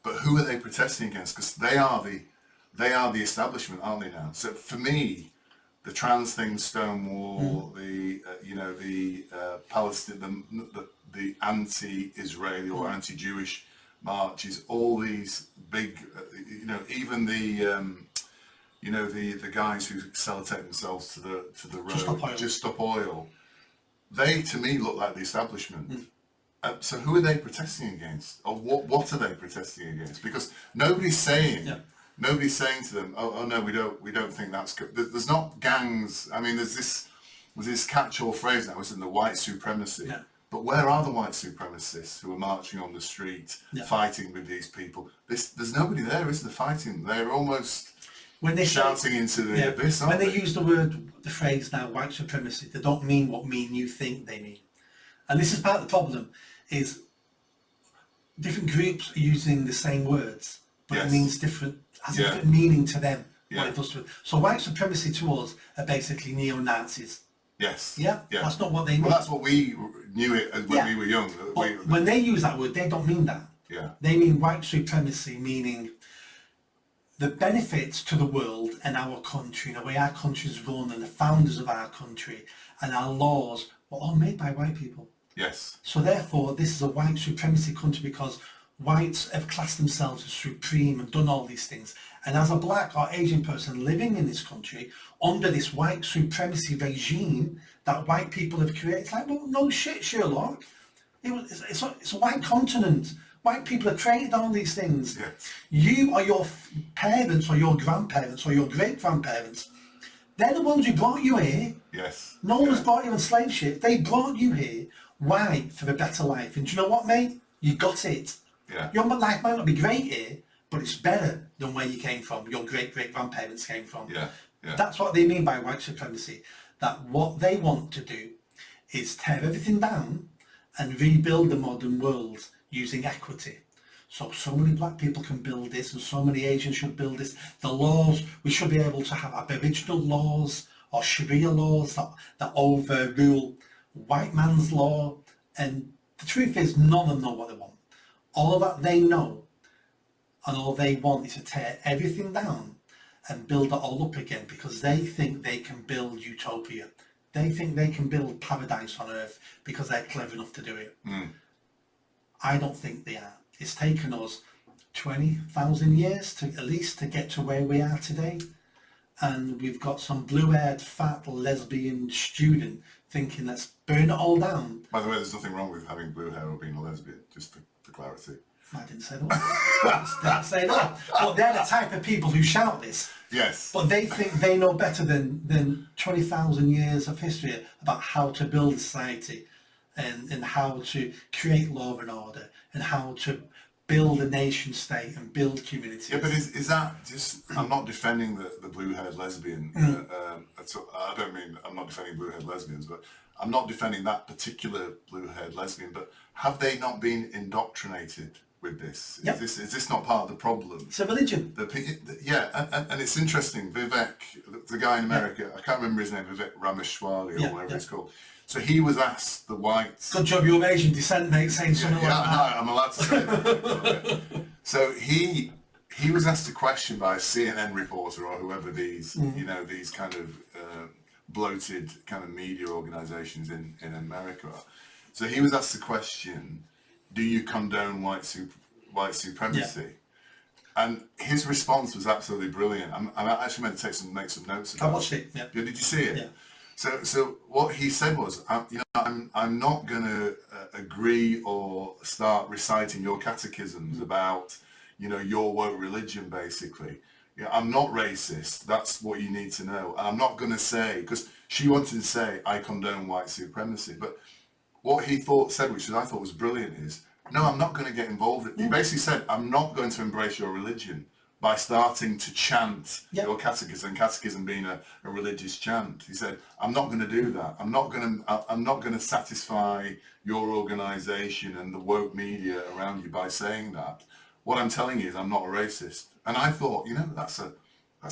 But who are they protesting against? Because they are the establishment, aren't they now? So for me, the trans thing, Stonewall, the Palestine, the anti-Israeli or anti-Jewish marches, all these big, even the guys who sellotape themselves to the road, Just Stop Oil. They, to me, look like the establishment. So who are they protesting against, or what are they protesting against? Because nobody's saying to them, oh no, we don't think that's good. There's not gangs. I mean, there's this catch-all phrase now, isn't there? White supremacy. Yeah. But where are the white supremacists who are marching on the street, fighting with these people? There's nobody there, is there, fighting? They're almost shouting into the abyss. When they use the phrase now, white supremacy, they don't mean what me and you think they mean. And this is part of the problem, is different groups are using the same words, but it means different, has a different meaning to them, what it does to it. So white supremacy to us are basically neo-Nazis. Yes. Yeah? That's not what they mean. Well, that's what we knew it as when we were young. But when they use that word, they don't mean that. Yeah. They mean white supremacy, meaning the benefits to the world and our country, and the way our country is run, and the founders of our country, and our laws were all made by white people. Yes. So therefore, this is a white supremacy country because whites have classed themselves as supreme and done all these things. And as a black or Asian person living in this country, under this white supremacy regime that white people have created, it's like, well, no shit, Sherlock. It's a white continent. White people have created all these things. Yes. You or your parents or your grandparents or your great-grandparents, they're the ones who brought you here. Yes. No one has brought you on slave ship. They brought you here. Why? For a better life. And do you know what, mate? You got it. Yeah. Your life might not be great here, but it's better than where you came from, your great-great-grandparents came from. Yeah. Yeah. That's what they mean by white supremacy. That what they want to do is tear everything down and rebuild the modern world using equity. So many black people can build this, and so many Asians should build this. The laws, we should be able to have Aboriginal laws or Sharia laws that overrule white man's law. And the truth is, none of them know what they want. All that they know and all they want is to tear everything down and build it all up again, because they think they can build utopia. They think they can build paradise on earth because they're clever enough to do it. I don't think they are. It's taken us 20,000 years at least to get to where we are today. And we've got some blue-haired, fat, lesbian student thinking, let's burn it all down. By the way, there's nothing wrong with having blue hair or being a lesbian, just for clarity. I didn't say that. Didn't say that. But they're the type of people who shout this. Yes. But they think they know better than 20,000 years of history about how to build a society and how to create law and order and how to build a nation state and build communities. Yeah, but is that just... I'm not defending the blue-haired lesbian. I don't mean... I'm not defending blue-haired lesbians, but I'm not defending that particular blue-haired lesbian, but have they not been indoctrinated with this? Yep. Is this not part of the problem? It's a religion. And it's interesting. Vivek, the guy in America, I can't remember his name, Vivek Ramaswamy or whatever it's called. So he was asked the whites... Good job you're of Asian descent, mate, saying something like that. No, I'm allowed to say that. So he was asked a question by a CNN reporter or whoever these, these kind of bloated kind of media organisations in America are. So he was asked the question, do you condone white supremacy? Yeah. And his response was absolutely brilliant. I'm actually meant to make some notes about it. I watched it, yeah. Did you see it? Yeah. So what he said was, I'm not going to agree or start reciting your catechisms about, your woke religion, basically. I'm not racist. That's what you need to know. And I'm not going to say, because she wanted to say, I condone white supremacy. But what he said, which I thought was brilliant, is, no, I'm not going to get involved. He basically said, I'm not going to embrace your religion by starting to chant your catechism being a religious chant. He said, I'm not going to do that. I'm not going to satisfy your organisation and the woke media around you by saying that. What I'm telling you is I'm not a racist. And I thought, that's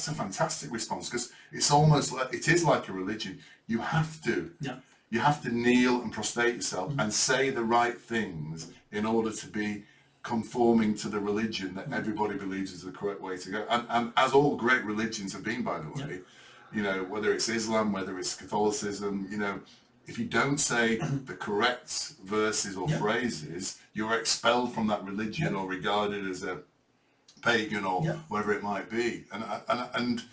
a fantastic response, because it's almost like, it is like a religion. You have to. Yeah. You have to kneel and prostrate yourself and say the right things in order to be conforming to the religion that everybody believes is the correct way to go. And as all great religions have been, by the way, you know, whether it's Islam, whether it's Catholicism, you know, if you don't say the correct verses or phrases, you're expelled from that religion or regarded as a pagan or whatever it might be. And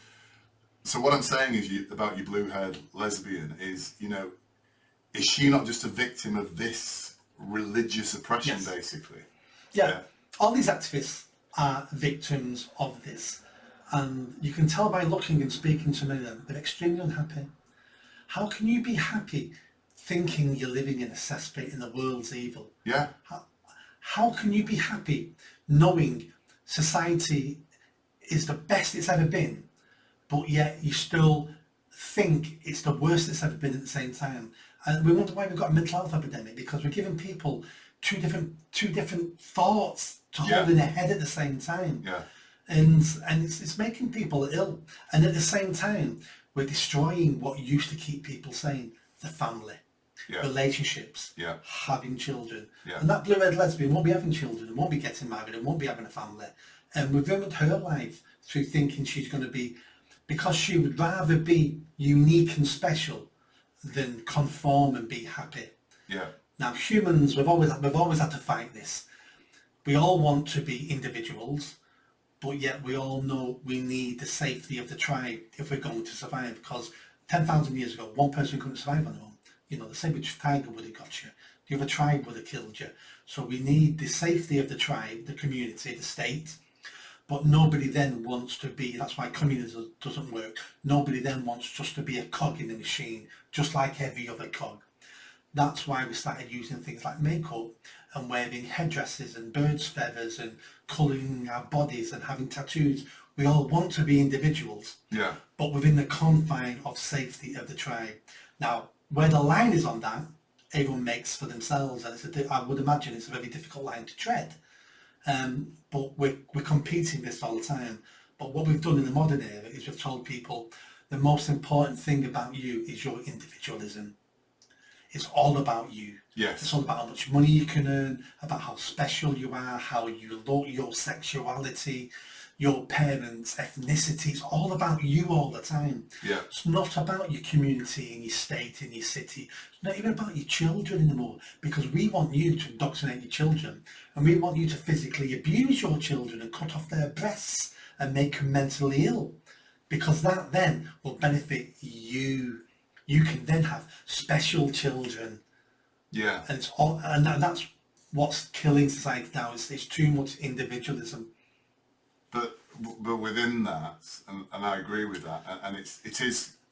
so what I'm saying is about your blue-haired lesbian is, you know, is she not just a victim of this religious oppression, basically? Yeah. All these activists are victims of this. And you can tell by looking and speaking to many of them, they're extremely unhappy. How can you be happy thinking you're living in a cesspit and the world's evil? Yeah. How can you be happy knowing society is the best it's ever been, but yet you still think it's the worst it's ever been at the same time? And we wonder why we've got a mental health epidemic, because we're giving people two different thoughts to hold in their head at the same time. Yeah. And it's making people ill. And at the same time, we're destroying what used to keep people sane: the family, relationships, having children. And that blue-haired lesbian won't be having children and won't be getting married and won't be having a family. And we've ruined her life through thinking she's going to be, because she would rather be unique and special than conform and be happy. Yeah. Now humans, we've always had to fight this. We all want to be individuals, but yet we all know we need the safety of the tribe if we're going to survive, because 10,000 years ago, one person couldn't survive on their own. You know, the saber-toothed tiger would have got you. The other tribe would have killed you. So we need the safety of the tribe, the community, the state. But nobody then wants to be, that's why communism doesn't work. Nobody then wants just to be a cog in the machine, just like every other cog. That's why we started using things like makeup and wearing headdresses and birds' feathers and colouring our bodies and having tattoos. We all want to be individuals, but within the confine of safety of the tribe. Now, where the line is on that, everyone makes for themselves, and I would imagine it's a very difficult line to tread. But we're competing this all the time. But what we've done in the modern era is we've told people the most important thing about you is your individualism. It's all about you. Yes. It's all about how much money you can earn, about how special you are, how you look, your sexuality, your parents' ethnicity. It's all about you all the time. Yeah. It's not about your community and your state and your city. It's not even about your children anymore, because we want you to indoctrinate your children, and we want you to physically abuse your children and cut off their breasts and make them mentally ill, because that then will benefit you. You can then have special children. Yeah. And it's all, and that's what's killing society now. It's too much individualism. But within that, and I agree with that, and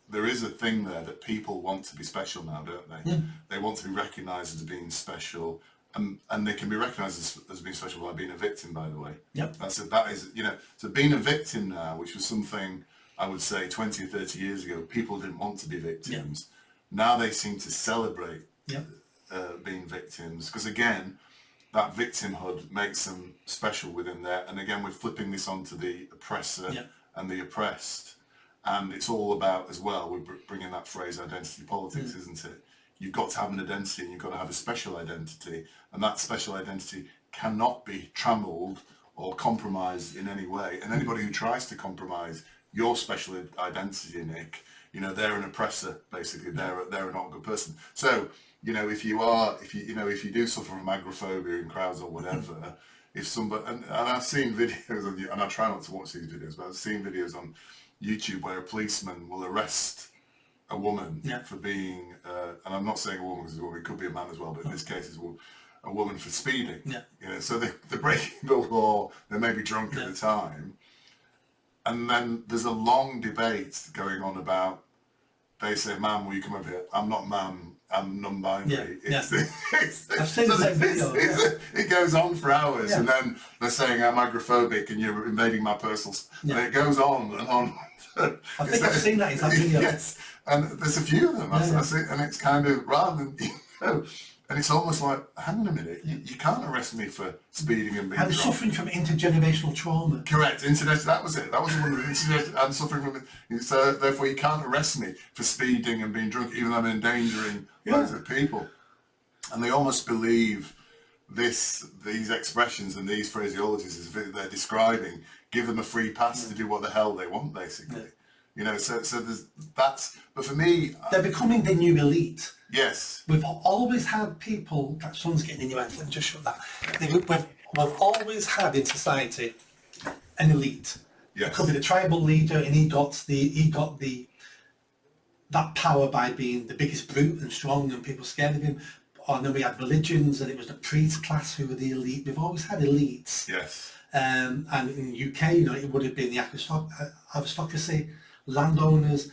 there is a thing there that people want to be special now, don't they? They want to be recognised as being special, and they can be recognised as being special by being a victim, by the way. Yep. That is, you know, so being a victim now, which was something I would say 20 or 30 years ago, people didn't want to be victims. Now they seem to celebrate being victims, because again, that victimhood makes them special within there. And again, we're flipping this onto the oppressor and the oppressed. And it's all about, as well, we're bringing that phrase identity politics, isn't it? You've got to have an identity, and you've got to have a special identity. And that special identity cannot be trammeled or compromised in any way. And anybody who tries to compromise your special identity, Nick, you know, they're an oppressor, basically. They're not a good person. So, you know, if you do suffer from agoraphobia in crowds or whatever, if somebody, and I've seen videos on you, and I try not to watch these videos, but I've seen videos on YouTube where a policeman will arrest a woman for being, and I'm not saying a woman because a woman, it could be a man as well, but in this case it's a woman for speeding. You know, so they're breaking the law, they may be drunk at the time, and then there's a long debate going on about, they say, "Ma'am, will you come over here?" "I'm not ma'am, I'm non-binary." I've seen the same video. It goes on for hours, and then they're saying, "I'm agoraphobic and you're invading my personal..." And it goes on and on. I think I've seen that in that video. Yes, and there's a few of them. I see, and it's kind of, rather than, you know, and it's almost like, hang on a minute, you can't arrest me for speeding and being I'm suffering from intergenerational trauma. Correct, that was it. That was the one. I'm suffering from it. So therefore you can't arrest me for speeding and being drunk, even though I'm endangering loads of people. And they almost believe these expressions and these phraseologies as they're describing, give them a free pass to do what the hell they want, basically. You know, so there's that's. But for me, they're becoming the new elite. Yes, We've always had people. That sun's getting in your eyes. Let me just shut that. We've always had in society an elite. yes, It could be the tribal leader, and he got that power by being the biggest brute and strong, and people scared of him. And then we had religions, and it was the priest class who were the elite. We've always had elites. yes, And in the UK, you know, it would have been the aristocracy, landowners.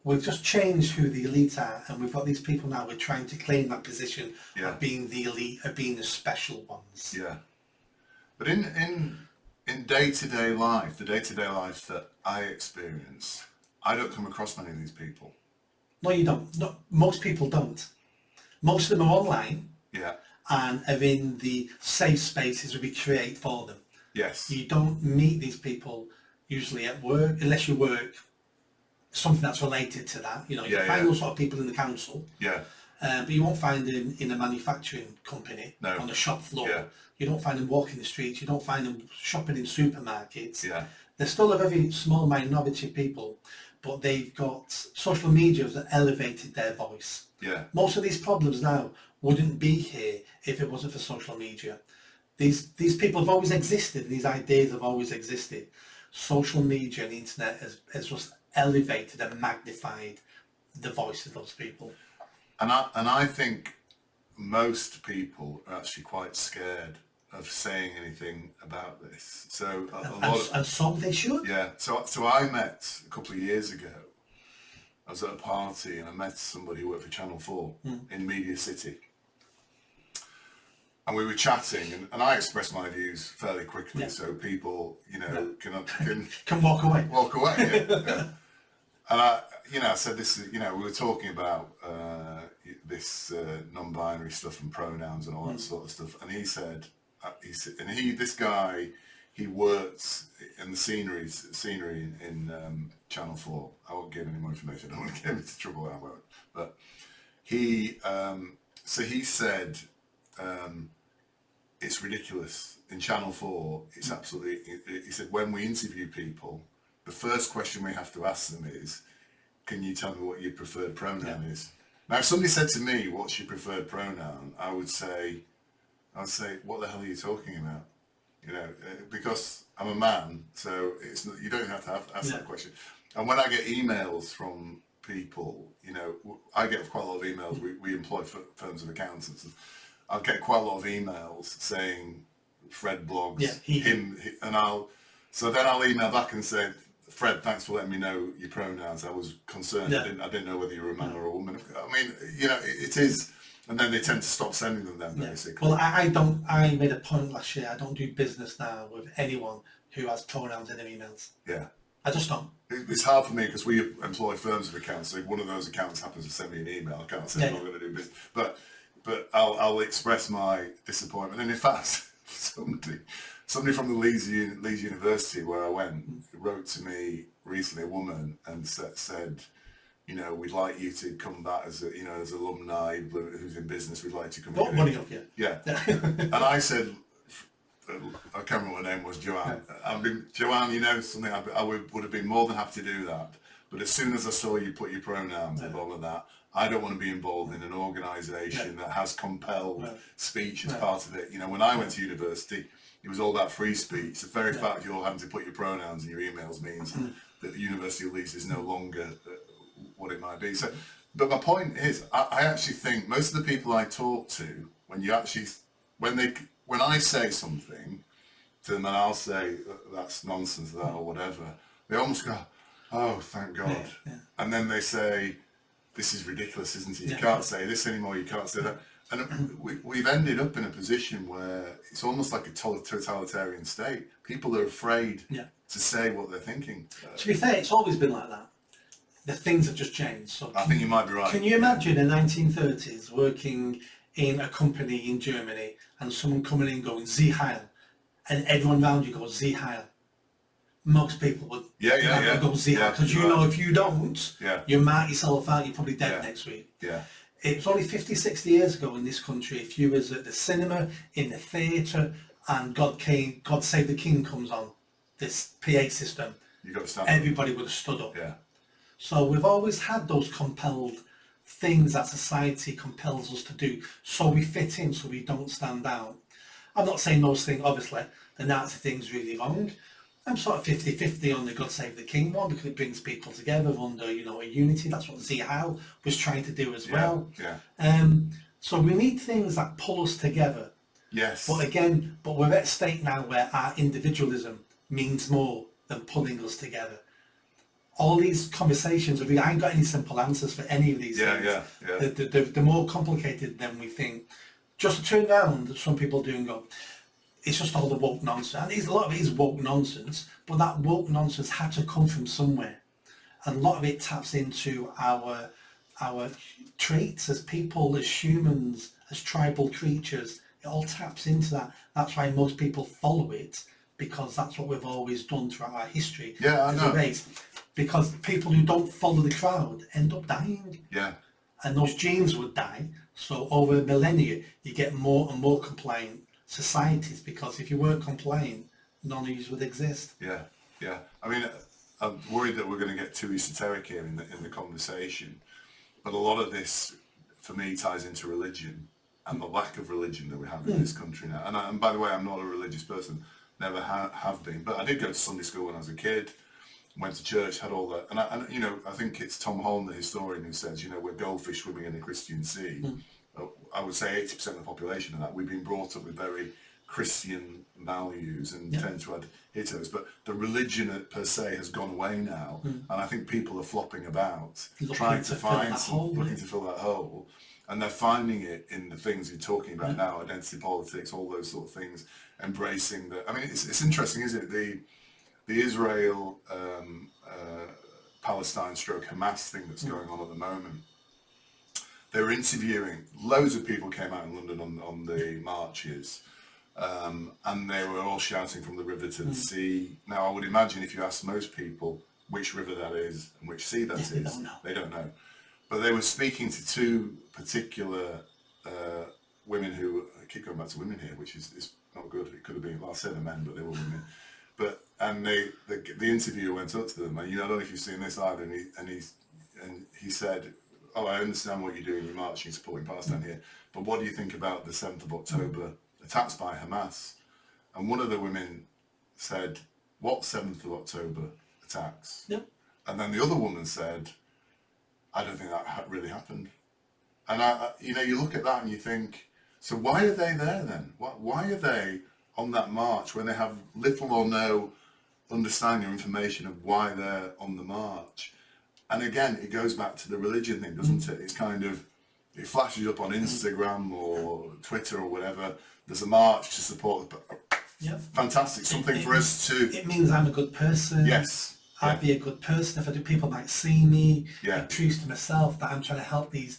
We've just changed who the elite are, and we've got these people now. We're trying to claim that position of being the elite, of being the special ones. Yeah. But in day-to-day life, the day-to-day life that I experience, I don't come across many of these people. No, you don't. No, most people don't. Most of them are online. Yeah. And are in the safe spaces we create for them. Yes. You don't meet these people usually at work, unless you work something that's related to that. You know, you find those sort of people in the council. Yeah. But you won't find them in a manufacturing company on the shop floor. Yeah. You don't find them walking the streets. You don't find them shopping in supermarkets. Yeah. They're still a very small minority of people, but they've got social media that elevated their voice. Yeah. Most of these problems now wouldn't be here if it wasn't for social media. These people have always existed, and these ideas have always existed. Social media and the internet has just elevated and magnified the voice of those people. And I think most people are actually quite scared of saying anything about this. So and some they should. Yeah. So I met a couple of years ago. I was at a party and I met somebody who worked for Channel 4 in Media City. And we were chatting, and I expressed my views fairly quickly, so people, you know, can walk away. Walk away, yeah. And I said this is, we were talking about this non-binary stuff and pronouns and all that sort of stuff. And he said, this guy, he works in the scenery in Channel 4. I won't give any more information. I don't want to get into trouble. I won't. But he said, it's ridiculous. In Channel 4, it's absolutely, he said, when we interview people, the first question we have to ask them is, can you tell me what your preferred pronoun is? Now, if somebody said to me, what's your preferred pronoun? I would say, what the hell are you talking about? You know, because I'm a man, so you don't have to ask that question. And when I get emails from people, you know, I get quite a lot of emails. We employ firms of accountants. And I'll get quite a lot of emails saying Fred blogs, him, and so then I'll email back and say, Fred, thanks for letting me know your pronouns. I was concerned. I didn't know whether you were a man or a woman. I mean, you know, it is. And then they tend to stop sending them then, basically. Well, I made a point last year. I don't do business now with anyone who has pronouns in their emails. Yeah. I just don't. It's hard for me because we employ firms of accounts. So if one of those accountants happens to send me an email, I can't say I'm not going to do business. But I'll express my disappointment. And in fact, somebody from the Leeds University where I went wrote to me recently, a woman, and said, you know, we'd like you to come back as alumni who's in business. We'd like to come. What money off you? Yeah. And I said, I can't remember what her name was, Joanne. Joanne, you know something, I would have been more than happy to do that. But as soon as I saw you put your pronouns and all of that, I don't want to be involved in an organisation that has compelled speech as part of it. You know, when I went to university, it was all about free speech. The very fact you're having to put your pronouns in your emails means that the University of Leeds is no longer what it might be. So, but my point is, I actually think most of the people I talk to, when I say something to them and I'll say that's nonsense, that or whatever, they almost go, oh, thank God. And then they say, this is ridiculous, isn't it? You can't say this anymore, you can't say that. And we've ended up in a position where it's almost like a totalitarian state. People are afraid to say what they're thinking. To be fair, it's always been like that. The things have just changed. So I think you might be right. Can you imagine in the 1930s working in a company in Germany and someone coming in going, Sie Heil, and everyone around you goes, Sie Heil? Most people would go Sie Heil, because you know if you don't, you mark yourself out, you're probably dead next week. Yeah. It was only 50, 60 years ago in this country, if you was at the cinema, in the theatre, and God Save the King comes on, this PA system, You got to stand up. everybody would have stood up. Yeah. So we've always had those compelled things that society compels us to do, so we fit in, so we don't stand out. I'm not saying those things, obviously, the Nazi thing's really wrong. I'm sort of 50-50 on the God Save the King one, because it brings people together under, you know, a unity. That's what Zihao was trying to do as well. Yeah. So we need things that pull us together. Yes. But we're at a state now where our individualism means more than pulling us together. All these conversations, I ain't got any simple answers for any of these things. Yeah. They're more complicated than we think. Just to turn around, some people do and go, it's just all the woke nonsense. And a lot of it is woke nonsense, but that woke nonsense had to come from somewhere. And a lot of it taps into our traits as people, as humans, as tribal creatures. It all taps into that. That's why most people follow it, because that's what we've always done throughout our history as a race. Because people who don't follow the crowd end up dying. Yeah. And those genes would die. So over millennia, you get more and more compliant societies, because if you weren't compliant, none of you would exist. Yeah. Yeah. I mean, I'm worried that we're going to get too esoteric here in the conversation. But a lot of this, for me, ties into religion and the lack of religion that we have in this country now. And by the way, I'm not a religious person, never have been. But I did go to Sunday school when I was a kid, went to church, had all that. And I think it's Tom Holm, the historian, who says, we're goldfish swimming in the Christian Sea. I would say 80% of the population of that. We've been brought up with very Christian values and tend to adhere to those. But the religion per se has gone away now. And I think people are flopping about, trying to find looking to fill that hole. And they're finding it in the things you're talking about now, identity politics, all those sort of things, embracing the... I mean, it's interesting, isn't it? The Israel, Palestine stroke Hamas thing that's going on at the moment. They were interviewing, loads of people came out in London on the marches, and they were all shouting from the river to the sea. Now, I would imagine if you ask most people which river that is and which sea that is, they don't know. But they were speaking to two particular women who, I keep going back to women here, which is not good. It could have been, well, I said the men, but they were women. And the interviewer went up to them, and I don't know if you've seen this either, and he said, "Oh, I understand what you're doing, you're marching, supporting Palestine here, but what do you think about the 7th of October attacks by Hamas?" And one of the women said, "What 7th of October attacks?" Yep. And then the other woman said, "I don't think that really happened." And you look at that and you think, so why are they there then? Why are they on that march when they have little or no understanding or information of why they're on the march? And again, it goes back to the religion thing, doesn't it? It's kind of, it flashes up on Instagram or Twitter or whatever. There's a march to support. Fantastic. Something for us to... It means I'm a good person. Yes. I'd be a good person. If I do, people might see me. Yeah. It proves to myself that I'm trying to help these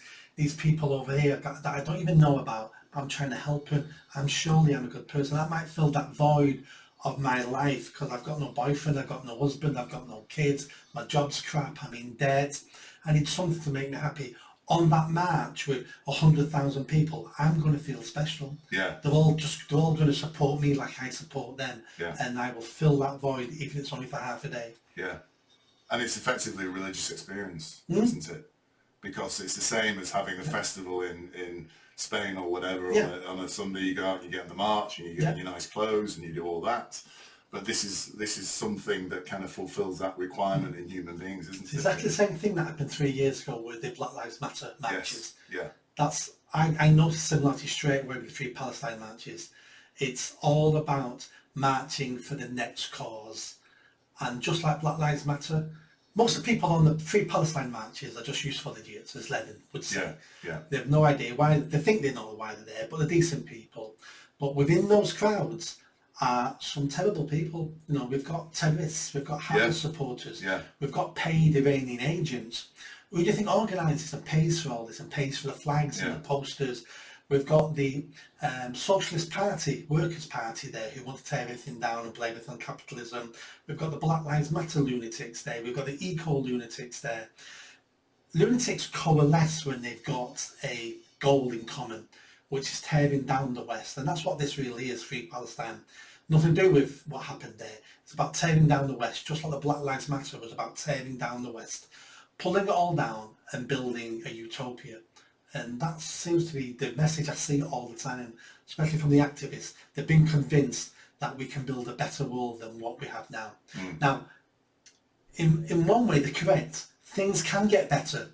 people over here that I don't even know about. I'm trying to help them. I'm a good person. That might fill that void of my life, because I've got no boyfriend, I've got no husband, I've got no kids, my job's crap, I'm in debt. I need something to make me happy. On that march with 100,000 people, I'm going to feel special. Yeah. They're all going to support me like I support them. Yeah. And I will fill that void, even if it's only for half a day. Yeah. And it's effectively a religious experience, isn't it? Because it's the same as having a festival in Spain or whatever. On a Sunday you go out and you get in the march and you get your nice clothes and you do all that. But this is something that kind of fulfills that requirement in human beings, isn't it? It's exactly the same thing that happened 3 years ago with the Black Lives Matter marches. Yes. Yeah. I noticed similarity straight away with the Free Palestine marches. It's all about marching for the next cause. And just like Black Lives Matter, most of the people on the Free Palestine marches are just useful idiots, as Lenin would say. Yeah. They have no idea why, they think they know why they're there, but they're decent people. But within those crowds are some terrible people. We've got terrorists, we've got Hamas supporters, we've got paid Iranian agents. Who do you think organises and pays for all this and pays for the flags and the posters? We've got the Socialist Party, Workers' Party there, who want to tear everything down and blame everything on capitalism. We've got the Black Lives Matter lunatics there. We've got the eco-lunatics there. lunatics coalesce when they've got a goal in common, which is tearing down the West. And that's what this really is, Free Palestine. Nothing to do with what happened there. It's about tearing down the West, just like the Black Lives Matter was about tearing down the West, pulling it all down and building a utopia. And that seems to be the message I see all the time, especially from the activists. They've been convinced that we can build a better world than what we have now. Now, in one way, they're correct. Things can get better.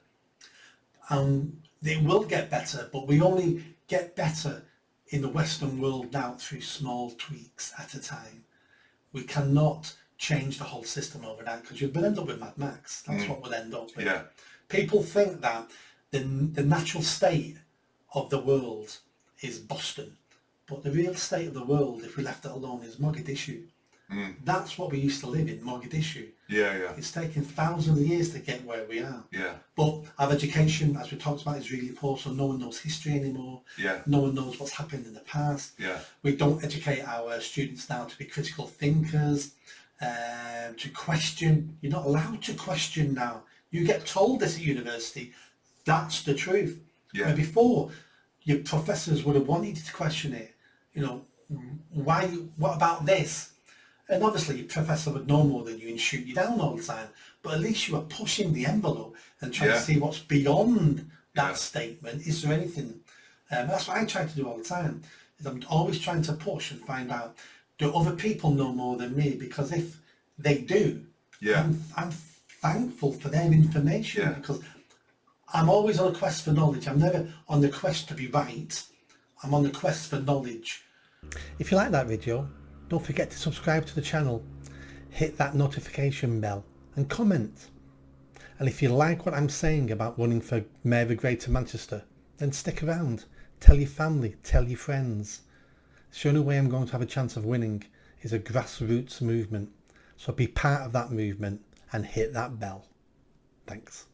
They will get better, but we only get better in the Western world now through small tweaks at a time. We cannot change the whole system overnight, because you'll end up with Mad Max. That's what we'll end up with. Yeah. People think that the natural state of the world is Boston, but the real state of the world, if we left it alone, is Mogadishu. That's what we used to live in, Mogadishu. Yeah. It's taken thousands of years to get where we are. Yeah. But our education, as we talked about, is really poor, so no one knows history anymore. Yeah. No one knows what's happened in the past. Yeah. We don't educate our students now to be critical thinkers, to question. You're not allowed to question now. You get told this at university, that's the truth. Yeah. Where before, your professors would have wanted you to question it. You know, why? What about this? And obviously your professor would know more than you and shoot you down all the time, but at least you are pushing the envelope and trying to see what's beyond that statement. Is there anything? That's what I try to do all the time. Is I'm always trying to push and find out, do other people know more than me? Because if they do, I'm thankful for their information, because I'm always on a quest for knowledge. I'm never on the quest to be right. I'm on the quest for knowledge. If you like that video, don't forget to subscribe to the channel, hit that notification bell and comment. And if you like what I'm saying about running for Mayor of Greater Manchester, then stick around. Tell your family, tell your friends. The only way I'm going to have a chance of winning is a grassroots movement. So be part of that movement and hit that bell. Thanks.